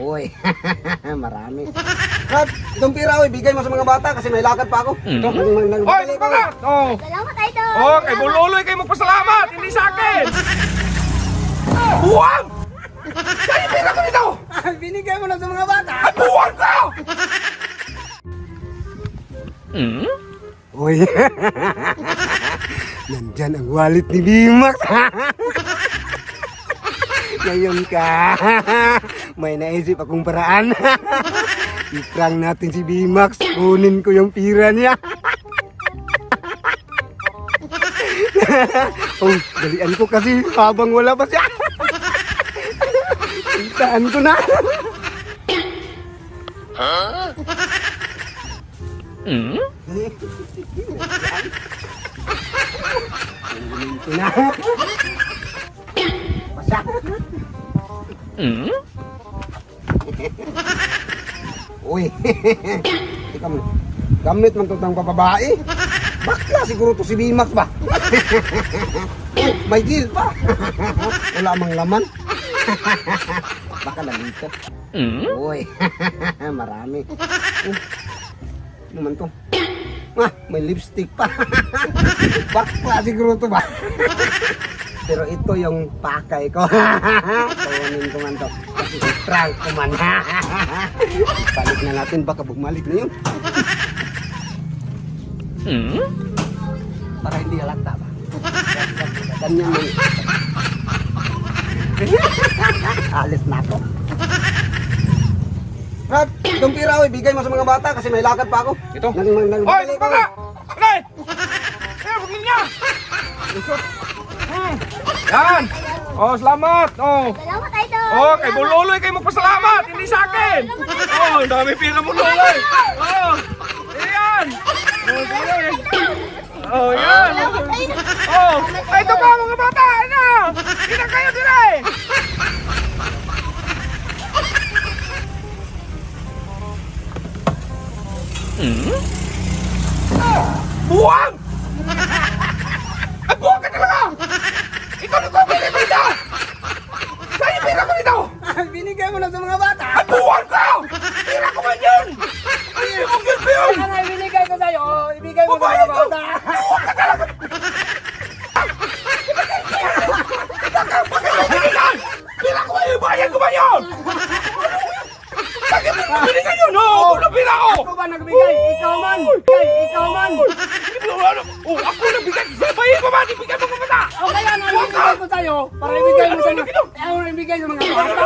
Uy, marami. Brad, itong pira ko, ibigay mo sa mga bata kasi may lakad pa ako. Ito, Hoy, sapagat! Oh! Salamat, Idol! Oh, kay Bululoy kayo magpasalamat! Hindi sa akin! Buwang! Sa'yo pera ko nito! Binigay mo na sa mga bata. Ay, buwang ka! Uy, nandyan ang wallet ni Bimax. Ngayon ka, may naisip akong paraan. I-prank natin si Bimax, kunin ko yung pira niya. Oh, dalian ko kasi habang wala pa siya. Itaan ko na. Kunin ko na. Basta. Uy, ikaw mo. Gamit man itong papabae. Bakla siguro to si Bimax ba? May deal pa. Wala mang laman. Baka nalito. Uy, marami. Ano man to? May lipstick pa. Bakla siguro to ba? Pero ito yung pakay ko. Tawanin ko man to. Kasi prank ko man. Balik na natin. Baka bumalik na yun. Para hindi halata ba? Ganyan mo. Alis na ako. Brad, itong pira ko, ibigay mo sa mga bata kasi may lakad pa ako. Ito? Hoy, sapagat! Okay! Eh, huwag niya! Yan! Oh, salamat! Oh! Salamat, Idol! Oh, kay Bululoy kayo magpasalamat! Hindi sa akin! Oh, ang dami pira Bululoy! Oh! Yan! Oh, sige! Oh, yan! Oh! Ay, ito ba mga bata? Ano? Kita kayo dire! Buwang! Ay, buwang ka talaga! Ikaw na ko, pinipita! Sa'yo pira ko nito! Binigay mo na sa mga bata. Ay, buwang ka! Pira ko man yun! Ay, ang gilbi yun! Ano binigay ko sa'yo? Ibigay mo sa Babae mga ko! bata. Buwang ka talaga! Bakit mo binigyan? Pira ko man yun! Bayan ko man yun! Bakit mo binigyan yun? Oo, kung pira ko! Ako ba nagbigay? Ikaw man! Ikaw man! Oh, ako nagbigay! Bayan ko man! Ibigay mo ka mata! O kaya na ibigay ko sa'yo para ibigay mo sa mga... Ayaw na ibigay sa mga bata.